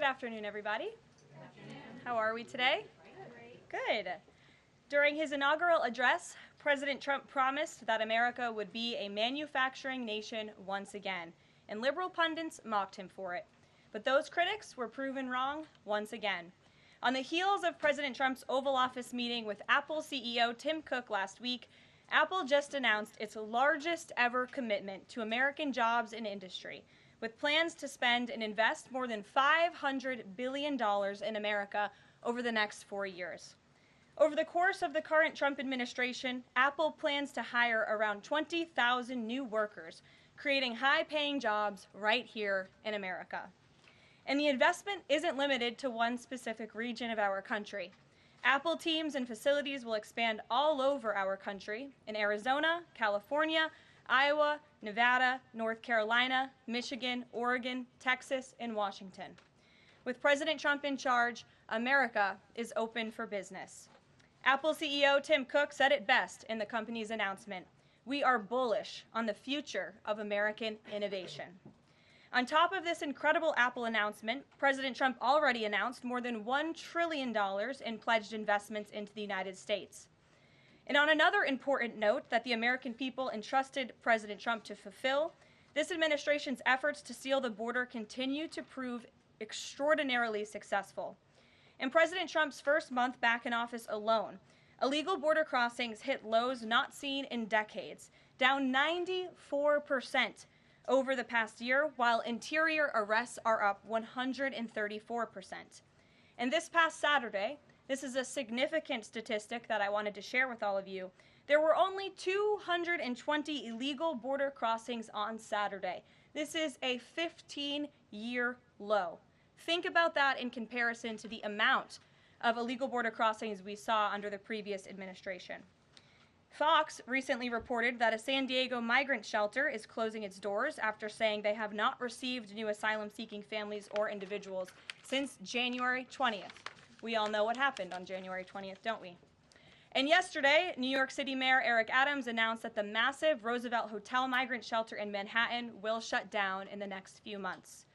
afternoon, everybody. Good afternoon. How are we today? Good. During his inaugural address, President Trump promised that America would be a manufacturing nation once again, and liberal pundits mocked him for it. But those critics were proven wrong once again. On the heels of President Trump's Oval Office meeting with Apple CEO Tim Cook last week, Apple just announced its largest ever commitment to American jobs and industry, with plans to spend and invest more than $500 billion in America over the next 4 years. Over the course of the current Trump administration, Apple plans to hire around 20,000 new workers, creating high-paying jobs right here in America. And the investment isn't limited to one specific region of our country. Apple teams and facilities will expand all over our country in Arizona, California, Iowa, Nevada, North Carolina, Michigan, Oregon, Texas, and Washington. With President Trump in charge, America is open for business. Apple CEO Tim Cook said it best in the company's announcement: "We are bullish on the future of American innovation." On top of this incredible Apple announcement, President Trump already announced more than $1 trillion in pledged investments into the United States. And on another important note that the American people entrusted President Trump to fulfill, this administration's efforts to seal the border continue to prove extraordinarily successful. In President Trump's first month back in office alone, illegal border crossings hit lows not seen in decades, down 94% over the past year, while interior arrests are up 134%. And this past Saturday, this is a significant statistic that I wanted to share with all of you, there were only 220 illegal border crossings on Saturday. This is a 15-year low. Think about that in comparison to the amount of illegal border crossings we saw under the previous administration. Fox recently reported that a San Diego migrant shelter is closing its doors after saying they have not received new asylum-seeking families or individuals since January 20th. We all know what happened on January 20th, don't we? And yesterday, New York City Mayor Eric Adams announced that the massive Roosevelt Hotel migrant shelter in Manhattan will shut down in the next few months.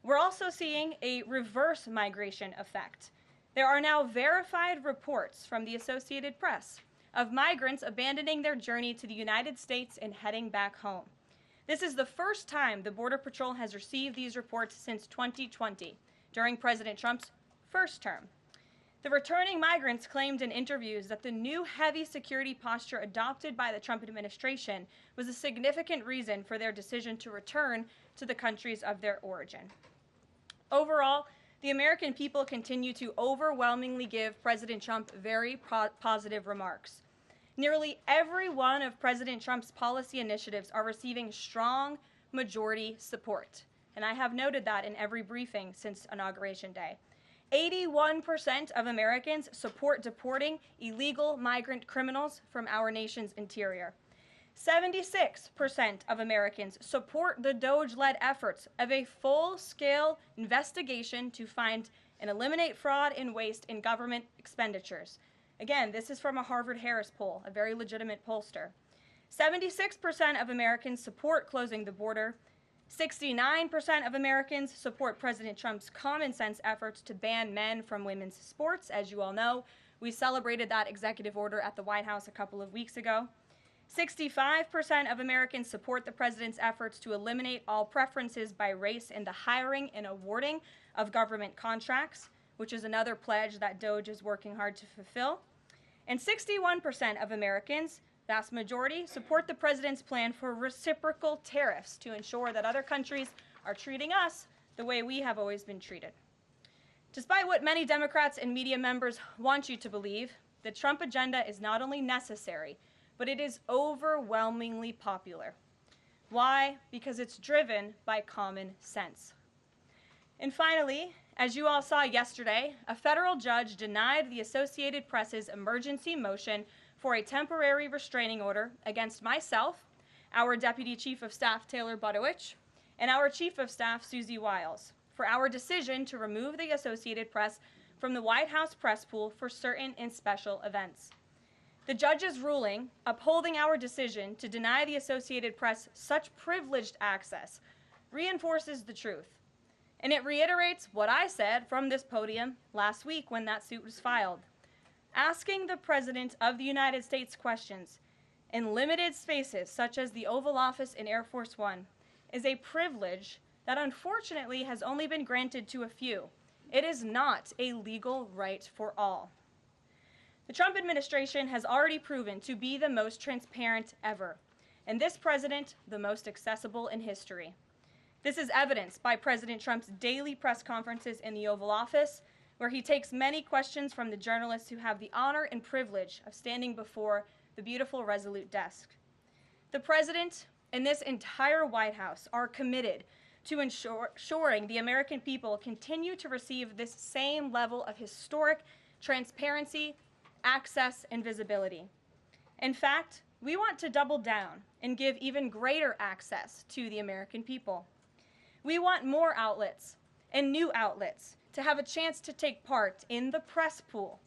We're also seeing a reverse migration effect. There are now verified reports from the Associated Press of migrants abandoning their journey to the United States and heading back home. This is the first time the Border Patrol has received these reports since 2020, during President Trump's first term. The returning migrants claimed in interviews that the new heavy security posture adopted by the Trump administration was a significant reason for their decision to return to the countries of their origin. Overall, the American people continue to overwhelmingly give President Trump very positive remarks. Nearly every one of President Trump's policy initiatives are receiving strong majority support, and I have noted that in every briefing since Inauguration Day. 81% of Americans support deporting illegal migrant criminals from our nation's interior. 76% of Americans support the DOGE-led efforts of a full-scale investigation to find and eliminate fraud and waste in government expenditures. Again, this is from a Harvard-Harris poll, a very legitimate pollster. 76% of Americans support closing the border. 69% of Americans support President Trump's common-sense efforts to ban men from women's sports. As you all know, we celebrated that executive order at the White House a couple of weeks ago. 65% of Americans support the president's efforts to eliminate all preferences by race in the hiring and awarding of government contracts, which is another pledge that DOGE is working hard to fulfill. And 61% of Americans, vast majority, support the president's plan for reciprocal tariffs to ensure that other countries are treating us the way we have always been treated. Despite what many Democrats and media members want you to believe, the Trump agenda is not only necessary, but it is overwhelmingly popular. Why? Because it's driven by common sense. And finally, as you all saw yesterday, a federal judge denied the Associated Press's emergency motion for a temporary restraining order against myself, our Deputy Chief of Staff Taylor Budowich, and our Chief of Staff Susie Wiles for our decision to remove the Associated Press from the White House press pool for certain and special events. The judge's ruling, upholding our decision to deny the Associated Press such privileged access, reinforces the truth. And it reiterates what I said from this podium last week when that suit was filed. Asking the President of the United States questions in limited spaces, such as the Oval Office in Air Force One, is a privilege that unfortunately has only been granted to a few. It is not a legal right for all. The Trump administration has already proven to be the most transparent ever, and this president, the most accessible in history. This is evidenced by President Trump's daily press conferences in the Oval Office, where he takes many questions from the journalists who have the honor and privilege of standing before the beautiful Resolute desk. The president and this entire White House are committed to ensuring the American people continue to receive this same level of historic transparency, access, and visibility. In fact, we want to double down and give even greater access to the American people. We want more outlets and new outlets to have a chance to take part in the press pool,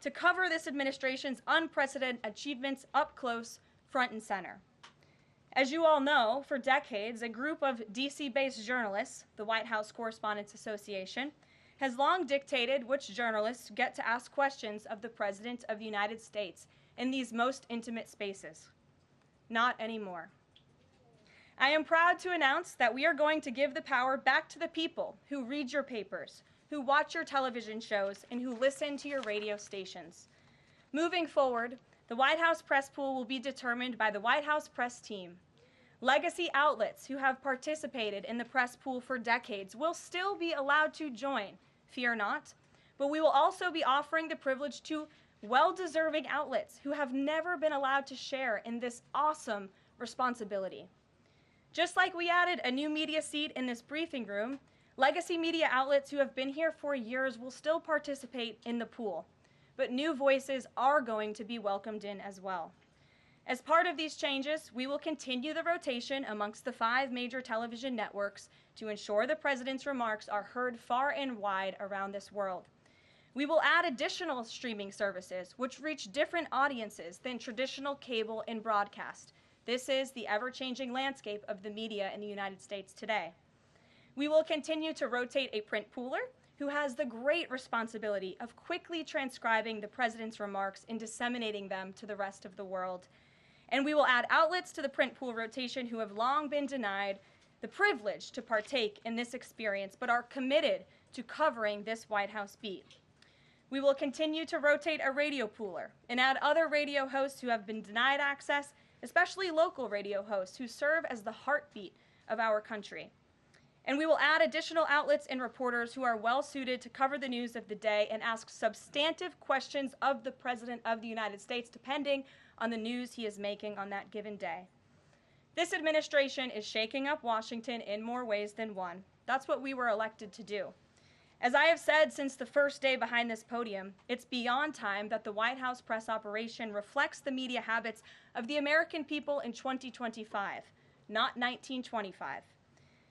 to cover this administration's unprecedented achievements up close, front and center. As you all know, for decades, a group of DC-based journalists, the White House Correspondents Association, has long dictated which journalists get to ask questions of the President of the United States in these most intimate spaces. Not anymore. I am proud to announce that we are going to give the power back to the people who read your papers, who watch your television shows, and who listen to your radio stations. Moving forward, the White House press pool will be determined by the White House press team. Legacy outlets who have participated in the press pool for decades will still be allowed to join, fear not, but we will also be offering the privilege to well-deserving outlets who have never been allowed to share in this awesome responsibility. Just like we added a new media seat in this briefing room, legacy media outlets who have been here for years will still participate in the pool, but new voices are going to be welcomed in as well. As part of these changes, we will continue the rotation amongst the 5 major television networks to ensure the President's remarks are heard far and wide around this world. We will add additional streaming services which reach different audiences than traditional cable and broadcast. This is the ever-changing landscape of the media in the United States today. We will continue to rotate a print pooler who has the great responsibility of quickly transcribing the President's remarks and disseminating them to the rest of the world. And we will add outlets to the print pool rotation who have long been denied the privilege to partake in this experience but are committed to covering this White House beat. We will continue to rotate a radio pooler and add other radio hosts who have been denied access, especially local radio hosts who serve as the heartbeat of our country. And we will add additional outlets and reporters who are well-suited to cover the news of the day and ask substantive questions of the President of the United States, depending on the news he is making on that given day. This administration is shaking up Washington in more ways than one. That's what we were elected to do. As I have said since the first day behind this podium, it's beyond time that the White House press operation reflects the media habits of the American people in 2025, not 1925.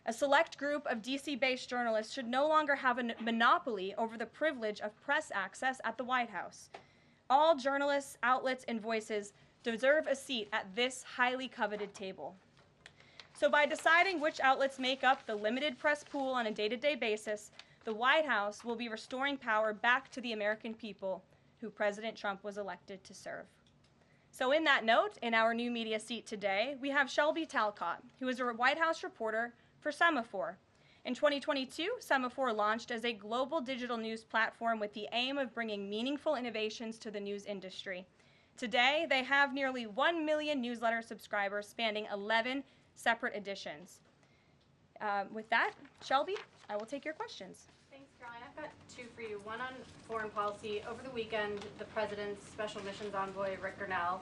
A select group of DC-based journalists should no longer have a monopoly over the privilege of press access at the White House. All journalists, outlets, and voices deserve a seat at this highly coveted table. So by deciding which outlets make up the limited press pool on a day-to-day basis, the White House will be restoring power back to the American people who President Trump was elected to serve. So in that note, in our new media seat today, we have Shelby Talcott, who is a White House reporter for Semaphore. In 2022, Semaphore launched as a global digital news platform with the aim of bringing meaningful innovations to the news industry. Today, they have nearly 1 million newsletter subscribers spanning 11 separate editions. With that, Shelby, I will take your questions. Thanks, Caroline. I've got 2 for you. One on foreign policy. Over the weekend, the President's Special Missions Envoy, Rick Grenell,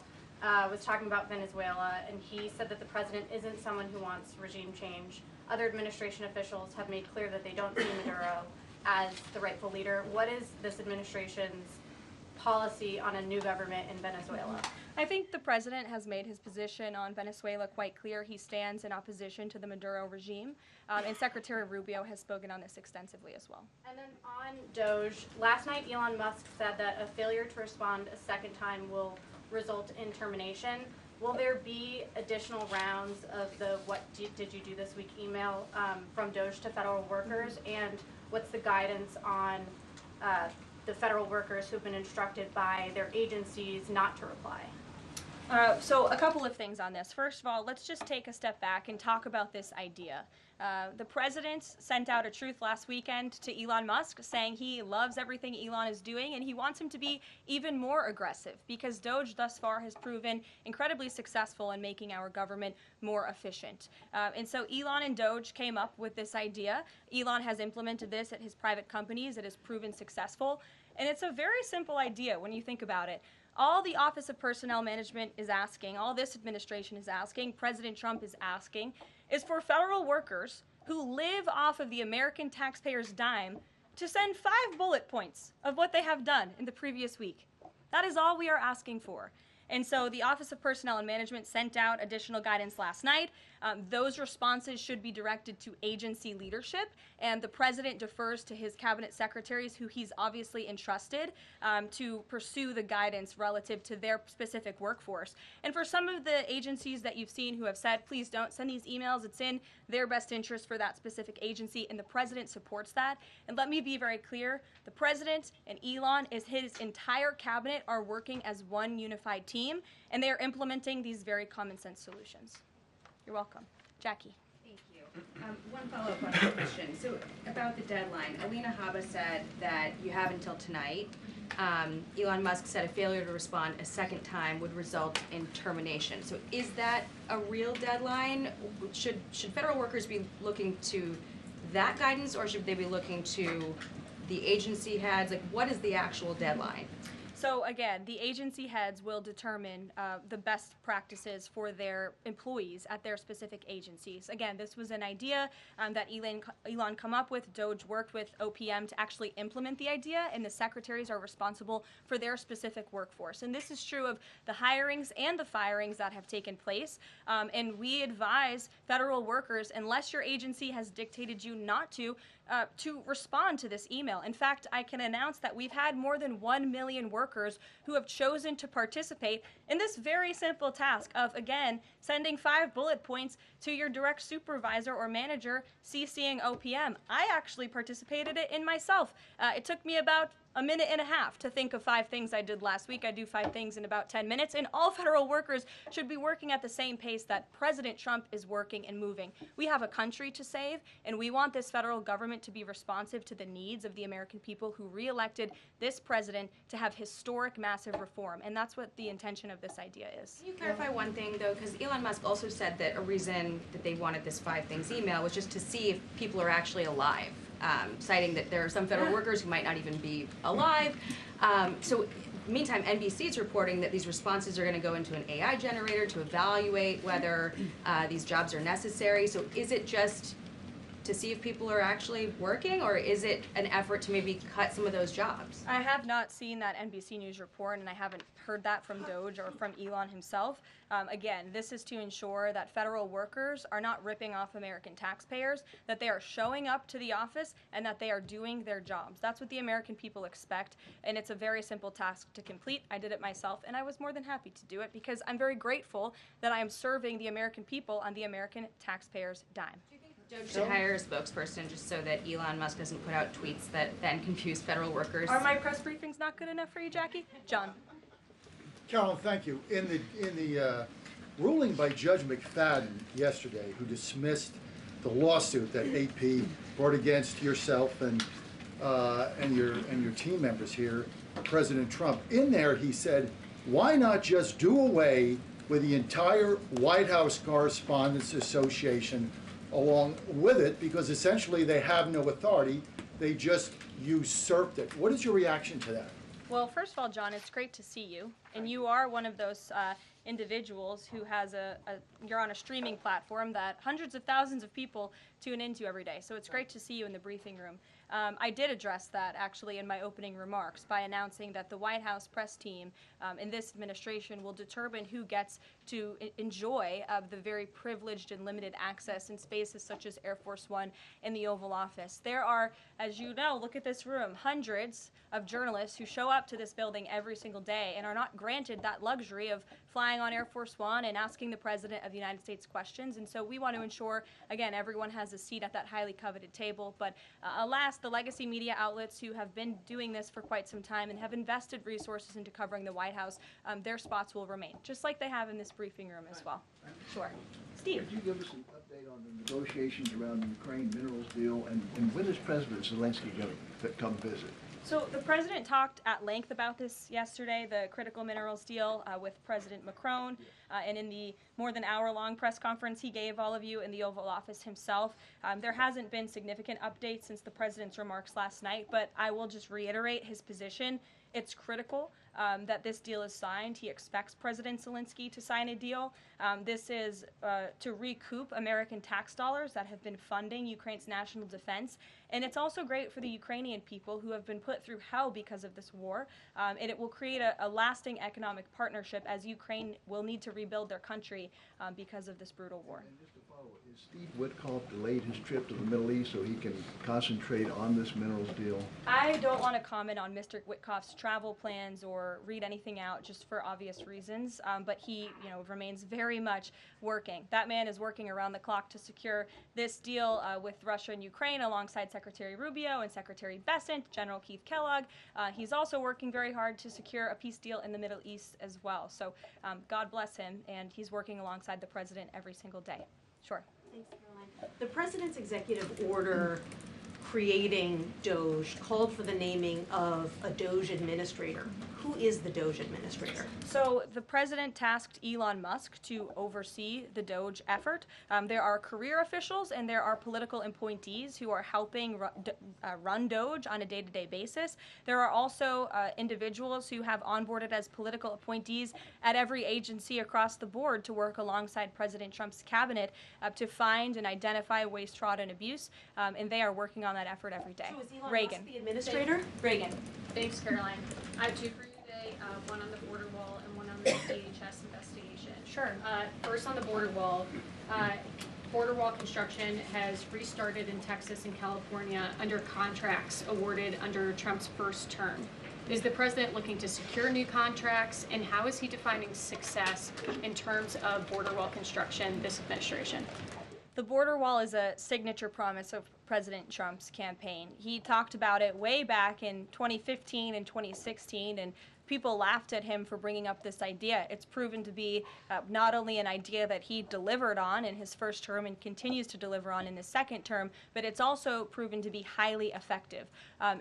was talking about Venezuela, and he said that the President isn't someone who wants regime change. Other administration officials have made clear that they don't see Maduro as the rightful leader. What is this administration's policy on a new government in Venezuela? I think the President has made his position on Venezuela quite clear. He stands in opposition to the Maduro regime, and Secretary Rubio has spoken on this extensively as well. And then on DOGE, last night Elon Musk said that a failure to respond a second time will result in termination. Will there be additional rounds of the did you do this week email from DOGE to federal workers? And what's the guidance on the federal workers who have been instructed by their agencies not to reply? So a couple of things on this. First of all, let's just take a step back and talk about this idea. The president sent out a truth last weekend to Elon Musk saying he loves everything Elon is doing and he wants him to be even more aggressive because DOGE thus far has proven incredibly successful in making our government more efficient. And so Elon and DOGE came up with this idea. Elon has implemented this at his private companies. It has proven successful. And it's a very simple idea when you think about it. All the Office of Personnel Management is asking, all this administration is asking, President Trump is asking, is for federal workers who live off of the American taxpayer's dime to send 5 bullet points of what they have done in the previous week. That is all we are asking for. And so the Office of Personnel and Management sent out additional guidance last night. Those responses should be directed to agency leadership, and the president defers to his cabinet secretaries, who he's obviously entrusted to pursue the guidance relative to their specific workforce. And for some of the agencies that you've seen who have said, please don't send these emails, it's in their best interest for that specific agency, and the president supports that. And let me be very clear, the president and Elon, his entire cabinet are working as one unified team, and they are implementing these very common sense solutions. You're welcome. Jackie. Thank you. One follow-up on the question. So about the deadline, Alina Habba said that you have until tonight. Elon Musk said a failure to respond a second time would result in termination. So is that a real deadline? Should federal workers be looking to that guidance, or should they be looking to the agency heads? Like, what is the actual deadline? So again, the agency heads will determine the best practices for their employees at their specific agencies. Again, this was an idea that Elon come up with. DOGE worked with OPM to actually implement the idea, and the secretaries are responsible for their specific workforce. And this is true of the hirings and the firings that have taken place. And we advise federal workers, unless your agency has dictated you not to respond to this email. In fact, I can announce that we've had more than 1 million workers who have chosen to participate in this very simple task of, again, sending 5 bullet points to your direct supervisor or manager, CCing OPM. I actually participated in myself. It took me about a minute and a half to think of 5 things I did last week. I do 5 things in about 10 minutes, and all federal workers should be working at the same pace that President Trump is working and moving. We have a country to save, and we want this federal government to be responsive to the needs of the American people who re-elected this president to have historic, massive reform, and that's what the intention of this idea is. Can you clarify one thing, though? Because Elon Musk also said that a reason that they wanted this 5 things email was just to see if people are actually alive. Citing that there are some federal workers who might not even be alive. So meantime, NBC is reporting that these responses are going to go into an AI generator to evaluate whether these jobs are necessary. So is it just to see if people are actually working, or is it an effort to maybe cut some of those jobs? I have not seen that NBC News report, and I haven't heard that from DOGE or from Elon himself. Again, this is to ensure that federal workers are not ripping off American taxpayers, that they are showing up to the office, and that they are doing their jobs. That's what the American people expect, and it's a very simple task to complete. I did it myself, and I was more than happy to do it because I'm very grateful that I am serving the American people on the American taxpayer's dime. DOGE should hire a spokesperson just so that Elon Musk doesn't put out tweets that then confuse federal workers. Are my press briefings not good enough for you, Jackie? John. Carolyn, thank you. In the ruling by Judge McFadden yesterday, who dismissed the lawsuit that AP brought against yourself and your team members here, President Trump, in there he said, why not just do away with the entire White House Correspondents Association along with it, because essentially they have no authority, they just usurped it. What is your reaction to that? Well, first of all, John, it's great to see you, and you are one of those individuals who has you're on a streaming platform that hundreds of thousands of people tune into every day, so it's great to see you in the briefing room. I did address that actually in my opening remarks by announcing that the White House press team in this administration will determine who gets to enjoy the very privileged and limited access in spaces such as Air Force One and the Oval Office. There are, as you know, look at this room, hundreds of journalists who show up to this building every single day and are not granted that luxury of flying on Air Force One and asking the President of the United States questions. And so we want to ensure, again, everyone has a seat at that highly coveted table. But alas, the legacy media outlets who have been doing this for quite some time and have invested resources into covering the White House, their spots will remain, just like they have in this briefing room as well. Sure. Steve. Could you give us an update on the negotiations around the Ukraine minerals deal, and when is President Zelensky going to come visit? So the president talked at length about this yesterday, the critical minerals deal with President Macron, and in the more than hour-long press conference he gave all of you in the Oval Office himself. There hasn't been significant updates since the president's remarks last night, but I will just reiterate his position. It's critical that this deal is signed. He expects President Zelensky to sign a deal. This is to recoup American tax dollars that have been funding Ukraine's national defense. And it's also great for the Ukrainian people who have been put through hell because of this war. And it will create a lasting economic partnership as Ukraine will need to rebuild their country because of this brutal war. And just to follow, is Steve Witkoff delayed his trip to the Middle East so he can concentrate on this minerals deal? I don't want to comment on Mr. Witkoff's travel plans or read anything out just for obvious reasons, but he, remains very much working. That man is working around the clock to secure this deal with Russia and Ukraine alongside Secretary Rubio and Secretary Bessent, General Keith Kellogg. He's also working very hard to secure a peace deal in the Middle East as well. So God bless him, and he's working alongside the president every single day. Sure. Thanks, Caroline. The president's executive order creating DOGE called for the naming of a DOGE administrator. Who is the DOGE administrator? So the president tasked Elon Musk to oversee the DOGE effort. There are career officials and there are political appointees who are helping run DOGE on a day-to-day basis. There are also individuals who have onboarded as political appointees at every agency across the board to work alongside President Trump's cabinet to find and identify waste, fraud, and abuse, and they are working on that effort every day. So is Elon Reagan. Musk the administrator? Reagan. Thanks, Caroline. I have two for you today, one on the border wall and one on the DHS investigation. Sure. First on the border wall. Border wall construction has restarted in Texas and California under contracts awarded under Trump's first term. Is the president looking to secure new contracts, and how is he defining success in terms of border wall construction this administration? The border wall is a signature promise of President Trump's campaign. He talked about it way back in 2015 and 2016, and people laughed at him for bringing up this idea. It's proven to be not only an idea that he delivered on in his first term and continues to deliver on in his second term, but it's also proven to be highly effective.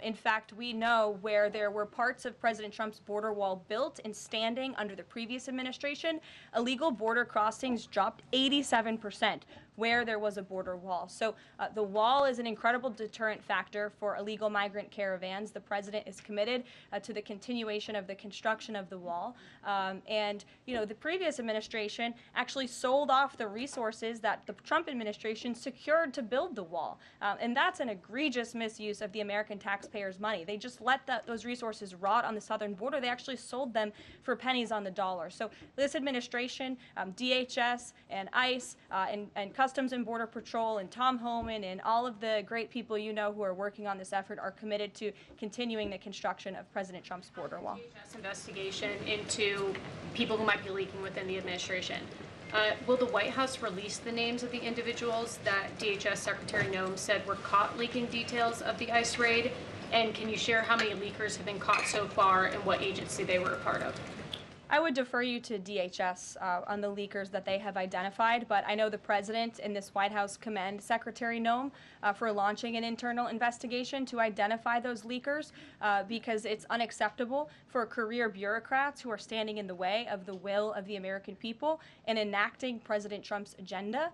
In fact, we know where there were parts of President Trump's border wall built and standing under the previous administration, illegal border crossings dropped 87% where there was a border wall. So the wall is an incredible deterrent factor for illegal migrant caravans. The president is committed to the continuation of the construction of the wall. And the previous administration actually sold off the resources that the Trump administration secured to build the wall. And that's an egregious misuse of the American taxpayers' money. They just let those resources rot on the southern border. They actually sold them for pennies on the dollar. So this administration, DHS and ICE and Customs and Border Patrol and Tom Homan and all of the great people who are working on this effort are committed to continuing the construction of President Trump's border wall. DHS investigation into people who might be leaking within the administration. Will the White House release the names of the individuals that DHS Secretary Noem said were caught leaking details of the ICE raid? And can you share how many leakers have been caught so far and what agency they were a part of? I would defer you to DHS on the leakers that they have identified, but I know the president and this White House commend Secretary Noem for launching an internal investigation to identify those leakers because it's unacceptable for career bureaucrats who are standing in the way of the will of the American people and enacting President Trump's agenda.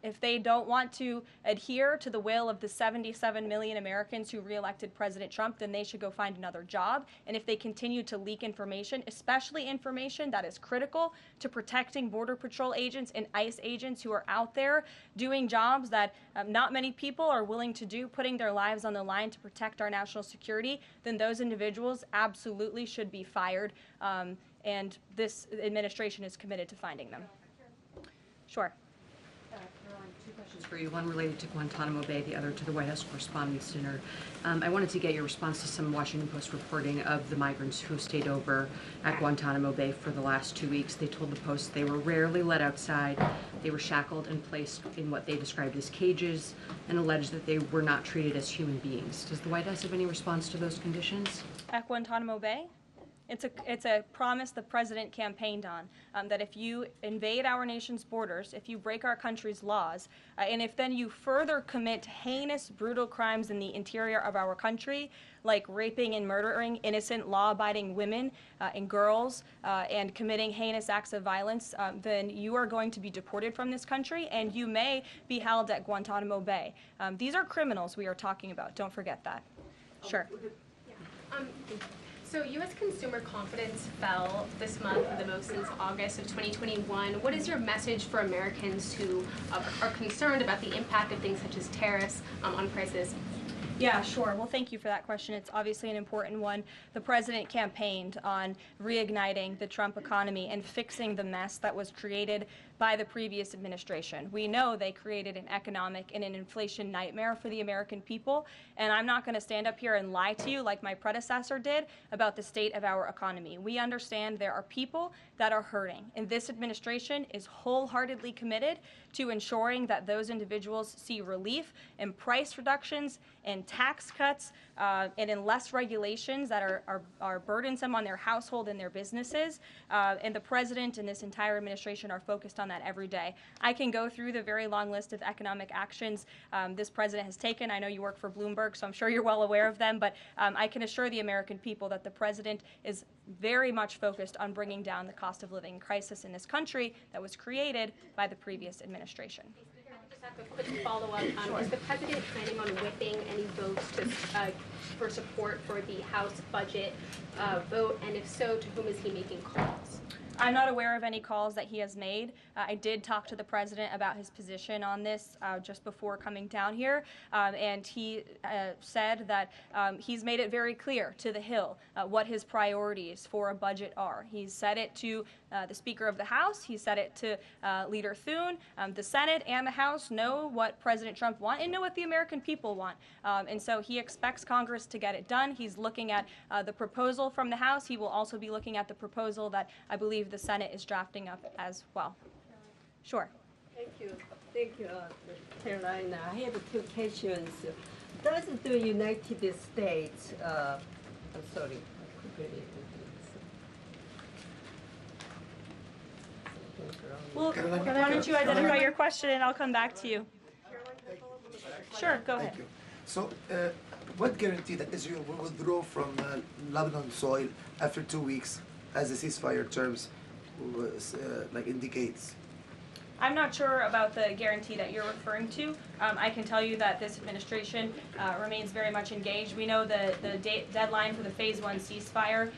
If they don't want to adhere to the will of the 77 million Americans who reelected President Trump, then they should go find another job. And if they continue to leak information, especially information that is critical to protecting Border Patrol agents and ICE agents who are out there doing jobs that not many people are willing to do, putting their lives on the line to protect our national security, then those individuals absolutely should be fired. And this administration is committed to finding them. Sure. For you, one related to Guantanamo Bay, the other to the White House Correspondents' Dinner. I wanted to get your response to some Washington Post reporting of the migrants who stayed over at Guantanamo Bay for the last 2 weeks. They told the Post they were rarely let outside. They were shackled and placed in what they described as cages and alleged that they were not treated as human beings. Does the White House have any response to those conditions? At Guantanamo Bay? It's a promise the president campaigned on, that if you invade our nation's borders, if you break our country's laws, and if then you further commit heinous, brutal crimes in the interior of our country, like raping and murdering innocent, law-abiding women and girls, and committing heinous acts of violence, then you are going to be deported from this country, and you may be held at Guantanamo Bay. These are criminals we are talking about. Don't forget that. Sure. So U.S. consumer confidence fell this month the most since August of 2021. What is your message for Americans who are concerned about the impact of things such as tariffs on prices? Yeah, sure. Well, thank you for that question. It's obviously an important one. The president campaigned on reigniting the Trump economy and fixing the mess that was created by the previous administration. We know they created an economic and an inflation nightmare for the American people, and I'm not going to stand up here and lie to you like my predecessor did about the state of our economy. We understand there are people that are hurting, and this administration is wholeheartedly committed to ensuring that those individuals see relief and price reductions and tax cuts and in less regulations that are burdensome on their household and their businesses. And the president and this entire administration are focused on that every day. I can go through the very long list of economic actions this president has taken. I know you work for Bloomberg, so I'm sure you're well aware of them, but I can assure the American people that the president is very much focused on bringing down the cost of living crisis in this country that was created by the previous administration. Just have a quick follow-up. Is the president planning on whipping any votes for support for the House budget vote? And if so, to whom is he making calls? I'm not aware of any calls that he has made. I did talk to the president about his position on this just before coming down here, and he said that he's made it very clear to the Hill what his priorities for a budget are. He's said it to the Speaker of the House. He said it to Leader Thune. The Senate and the House know what President Trump wants and know what the American people want. And so he expects Congress to get it done. He's looking at the proposal from the House. He will also be looking at the proposal that I believe the Senate is drafting up as well. Sure. Thank you, Carolina. I have two questions. Does the United States, I'm sorry, Well, why don't you identify your question and I'll come back to you. Sure, go ahead. Thank you. So, what guarantee that Israel will withdraw from Lebanon soil after 2 weeks, as the ceasefire terms indicates? I'm not sure about the guarantee that you're referring to. I can tell you that this administration remains very much engaged. We know the deadline for the Phase 1 ceasefire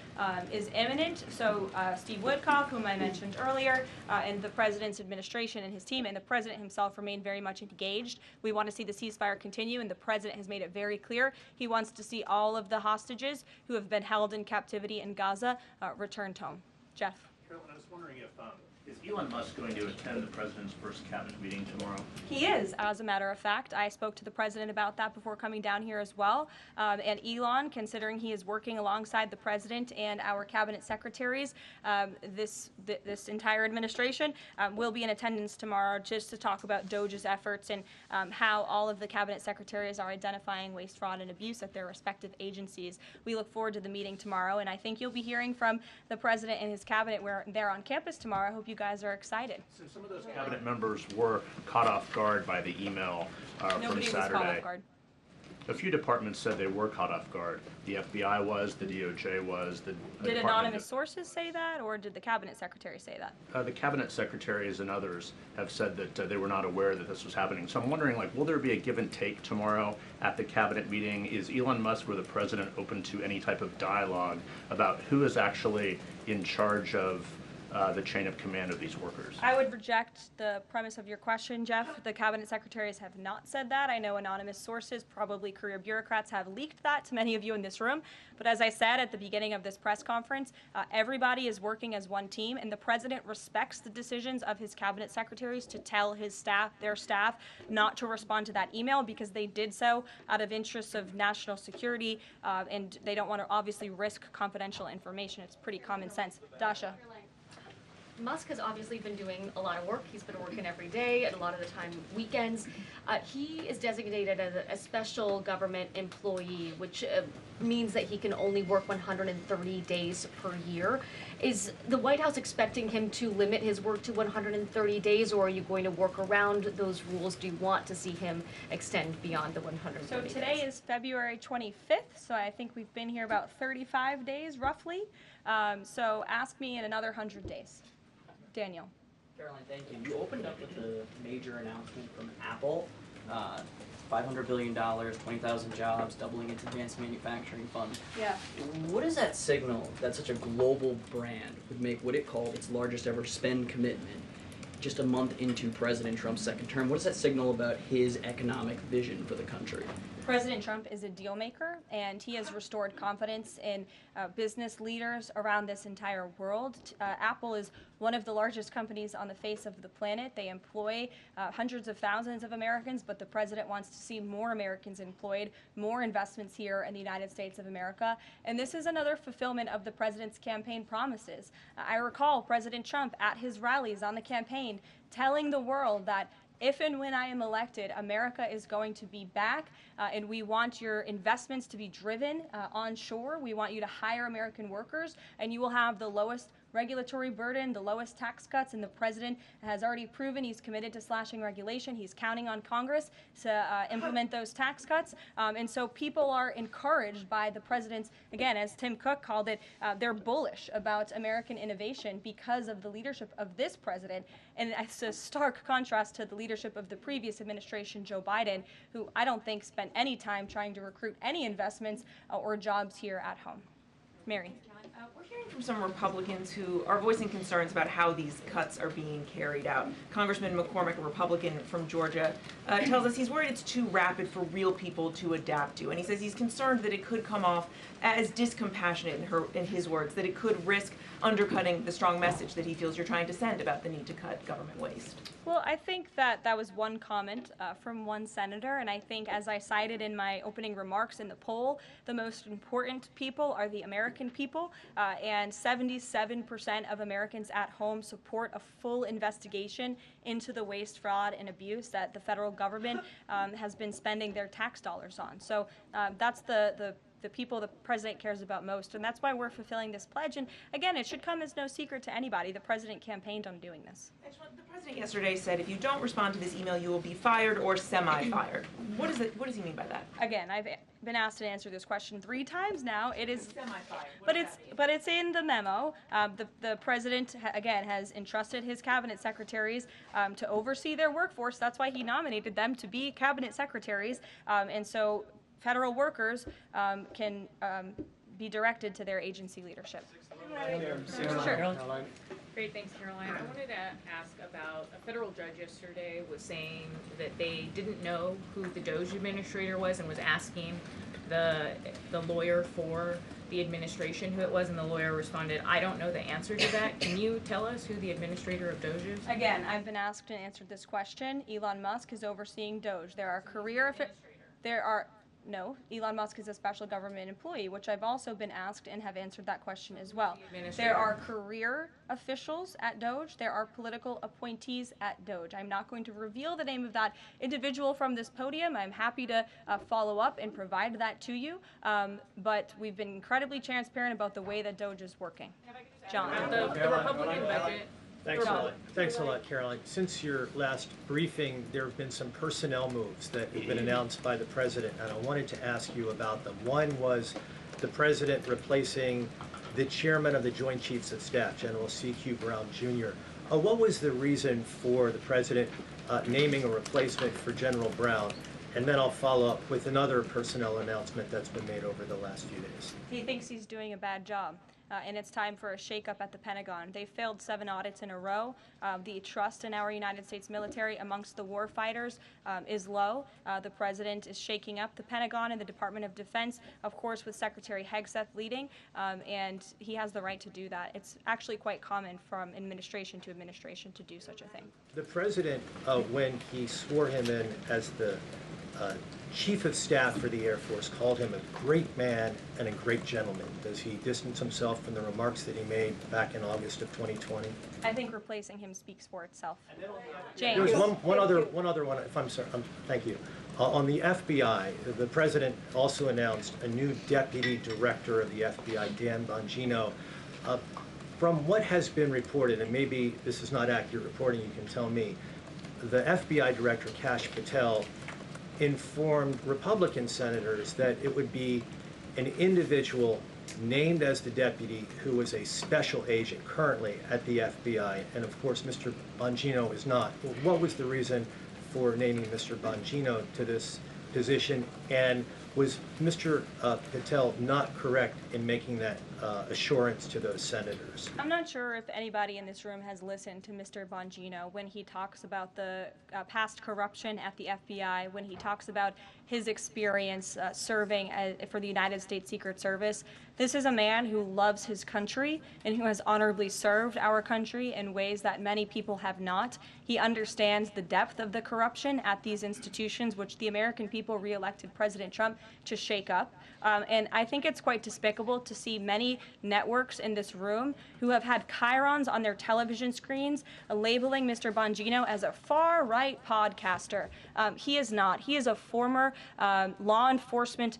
is imminent, so Steve Witkoff, whom I mentioned earlier, and the President's administration and his team and the President himself remain very much engaged. We want to see the ceasefire continue, and the President has made it very clear he wants to see all of the hostages who have been held in captivity in Gaza returned home. Jeff. Carolyn, I was wondering if is Elon Musk going to attend the president's first cabinet meeting tomorrow? He is, as a matter of fact. I spoke to the president about that before coming down here as well. And Elon, considering he is working alongside the president and our cabinet secretaries, this entire administration will be in attendance tomorrow just to talk about DOGE's efforts and how all of the cabinet secretaries are identifying waste, fraud, and abuse at their respective agencies. We look forward to the meeting tomorrow, and I think you'll be hearing from the president and his cabinet where they're on campus tomorrow. I hope you guys are excited. So some of those cabinet members were caught off guard by the email from Saturday. Nobody was caught off guard. A few departments said they were caught off guard. The FBI was, the DOJ was, Did anonymous sources say that, or did the cabinet secretary say that? The cabinet secretaries and others have said that they were not aware that this was happening. So I'm wondering, will there be a give and take tomorrow at the cabinet meeting? Is Elon Musk or the president open to any type of dialogue about who is actually in charge of the chain of command of these workers? I would reject the premise of your question, Jeff. The cabinet secretaries have not said that. I know anonymous sources, probably career bureaucrats, have leaked that to many of you in this room. But as I said at the beginning of this press conference, everybody is working as one team, and the president respects the decisions of his cabinet secretaries to tell his staff, their staff, not to respond to that email because they did so out of interests of national security, and they don't want to obviously risk confidential information. It's pretty common sense. Dasha. Musk has obviously been doing a lot of work. He's been working every day, and a lot of the time weekends. He is designated as a special government employee, which means that he can only work 130 days per year. Is the White House expecting him to limit his work to 130 days, or are you going to work around those rules? Do you want to see him extend beyond the 130 So days? today is February 25th, so I think we've been here about 35 days roughly. So ask me in another 100 days. Daniel. Caroline, thank you. You opened up with a major announcement from Apple, $500 billion, 20,000 jobs, doubling its advanced manufacturing fund. Yeah. What does that signal that such a global brand would make what it called its largest ever spend commitment just a month into President Trump's second term? What does that signal about his economic vision for the country? President Trump is a deal maker, and he has restored confidence in business leaders around this entire world. Apple is one of the largest companies on the face of the planet. They employ hundreds of thousands of Americans, but the president wants to see more Americans employed, more investments here in the United States of America. And this is another fulfillment of the president's campaign promises. I recall President Trump at his rallies on the campaign telling the world that if and when I am elected, America is going to be back, and we want your investments to be driven onshore. We want you to hire American workers, and you will have the lowest regulatory burden, the lowest tax cuts, and the president has already proven he's committed to slashing regulation. He's counting on Congress to implement those tax cuts. And so people are encouraged by the president's, again, as Tim Cook called it, they're bullish about American innovation because of the leadership of this president. And it's a stark contrast to the leadership of the previous administration, Joe Biden, who I don't think spent any time trying to recruit any investments or jobs here at home. Mary. We're hearing from some Republicans who are voicing concerns about how these cuts are being carried out. Congressman McCormick, a Republican from Georgia, tells us he's worried it's too rapid for real people to adapt to. And he says he's concerned that it could come off as discompassionate, in his words, that it could risk undercutting the strong message that he feels you're trying to send about the need to cut government waste. Well, I think that was one comment from one senator, and I think, as I cited in my opening remarks in the poll, the most important people are the American people, and 77% of Americans at home support a full investigation into the waste, fraud, and abuse that the federal government has been spending their tax dollars on. So that's the people the president cares about most, and that's why we're fulfilling this pledge. And again, it should come as no secret to anybody. The president campaigned on doing this. The president yesterday said if you don't respond to this email, you will be fired or semi-fired. What does he mean by that? Again, I've been asked to answer this question 3 times now. It is semi-fired. but it's in the memo. The president again has entrusted his cabinet secretaries to oversee their workforce. That's why he nominated them to be cabinet secretaries, and so federal workers can be directed to their agency leadership. Sure. Great, thanks, Caroline. I wanted to ask about a federal judge yesterday was saying that they didn't know who the DOGE administrator was and was asking the lawyer for the administration who it was, and the lawyer responded, I don't know the answer to that. Can you tell us who the administrator of DOGE is? Again, I've been asked and answered this question. Elon Musk is overseeing DOGE. No, Elon Musk is a special government employee, which I've also been asked and have answered that question as well. There are career officials at DOGE. There are political appointees at DOGE. I'm not going to reveal the name of that individual from this podium. I'm happy to follow up and provide that to you. But we've been incredibly transparent about the way that DOGE is working. John. The Republican budget. Thanks a lot, Caroline. Since your last briefing, there have been some personnel moves that have been announced by the president, and I wanted to ask you about them. One was the president replacing the chairman of the Joint Chiefs of Staff, General C.Q. Brown, Jr. What was the reason for the president naming a replacement for General Brown? And then I'll follow up with another personnel announcement that's been made over the last few days. He thinks he's doing a bad job. and it's time for a shakeup at the Pentagon. They failed 7 audits in a row. The trust in our United States military amongst the war fighters is low. The president is shaking up the Pentagon and the Department of Defense, of course, with Secretary Hegseth leading, and he has the right to do that. It's actually quite common from administration to administration to do such a thing. The president, when he swore him in as the Chief of Staff for the Air Force, called him a great man and a great gentleman. Does he distance himself from the remarks that he made back in August of 2020? I think replacing him speaks for itself. James. There's one other one, if I'm sorry, thank you. On the FBI, the president also announced a new deputy director of the FBI, Dan Bongino. From what has been reported, and maybe this is not accurate reporting, you can tell me, the FBI director, Kash Patel, informed Republican senators that it would be an individual named as the deputy who was a special agent currently at the FBI, and of course Mr. Bongino is not. What was the reason for naming Mr. Bongino to this position, and was Mr. Patel not correct in making that assurance to those senators? I'm not sure if anybody in this room has listened to Mr. Bongino when he talks about the past corruption at the FBI, when he talks about his experience serving for the United States Secret Service. This is a man who loves his country and who has honorably served our country in ways that many people have not. He understands the depth of the corruption at these institutions, which the American people re-elected President Trump to shake up. And I think it's quite despicable to see many networks in this room who have had chyrons on their television screens labeling Mr. Bongino as a far-right podcaster. He is not. He is a former law enforcement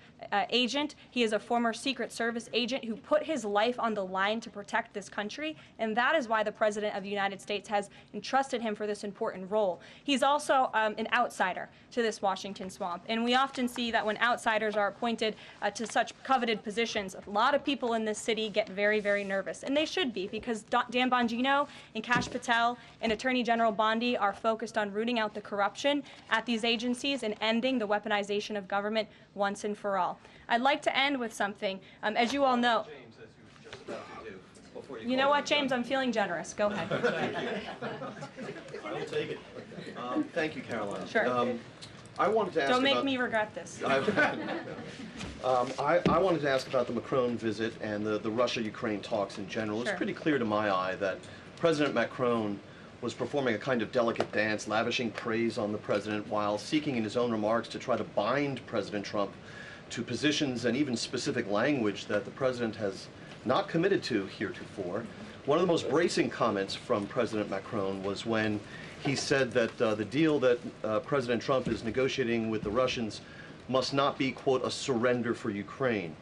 agent. He is a former Secret Service agent who put his life on the line to protect this country, and that is why the President of the United States has entrusted him for this important role. He's also an outsider to this Washington swamp, and we often see that when outsiders are appointed to such coveted positions, a lot of people in this city get very, very nervous, and they should be, because Dan Bongino and Kash Patel and Attorney General Bondi are focused on rooting out the corruption at these agencies and ending the weaponization of government once and for all. I'd like to end with something. As you all know, you know what, James? I'm feeling generous. Go ahead. I will take it. Thank you, Caroline. Sure. I wanted to ask Don't make about, me regret this. I wanted to ask about the Macron visit and the Russia-Ukraine talks in general. Sure. It's pretty clear to my eye that President Macron was performing a kind of delicate dance, lavishing praise on the president while seeking in his own remarks to try to bind President Trump to positions and even specific language that the president has not committed to heretofore. One of the most bracing comments from President Macron was when he said that the deal that President Trump is negotiating with the Russians must not be, quote, a surrender for Ukraine.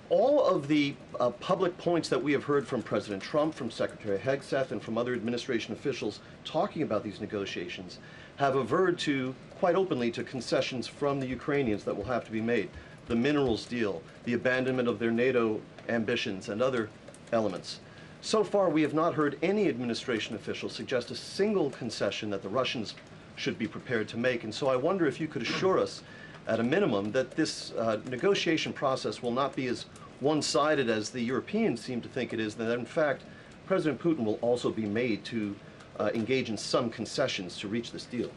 All of the public points that we have heard from President Trump, from Secretary Hegseth, and from other administration officials talking about these negotiations have averred to, quite openly, to concessions from the Ukrainians that will have to be made. The minerals deal, the abandonment of their NATO ambitions, and other elements. So far, we have not heard any administration official suggest a single concession that the Russians should be prepared to make. And so I wonder if you could assure us, at a minimum, that this negotiation process will not be as one-sided as the Europeans seem to think it is, that in fact, President Putin will also be made to engage in some concessions to reach this deal.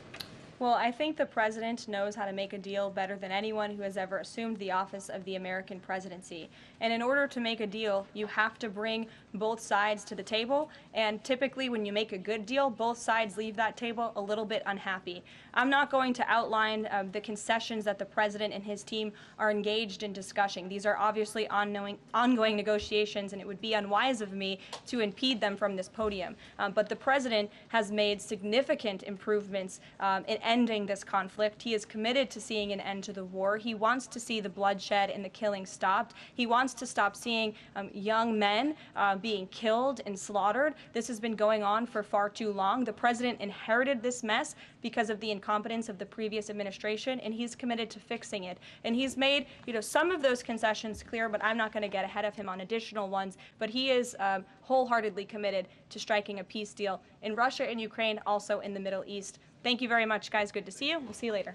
Well, I think the president knows how to make a deal better than anyone who has ever assumed the office of the American presidency. And in order to make a deal, you have to bring both sides to the table. And typically, when you make a good deal, both sides leave that table a little bit unhappy. I'm not going to outline the concessions that the president and his team are engaged in discussing. These are obviously ongoing negotiations, and it would be unwise of me to impede them from this podium. But the president has made significant improvements in ending this conflict. He is committed to seeing an end to the war. He wants to see the bloodshed and the killing stopped. He wants to stop seeing young men being killed and slaughtered. This has been going on for far too long. The president inherited this mess because of the incompetence of the previous administration, and he's committed to fixing it. And he's made, some of those concessions clear, but I'm not going to get ahead of him on additional ones. But he is wholeheartedly committed to striking a peace deal in Russia and Ukraine, also in the Middle East. Thank you very much, guys. Good to see you. We'll see you later.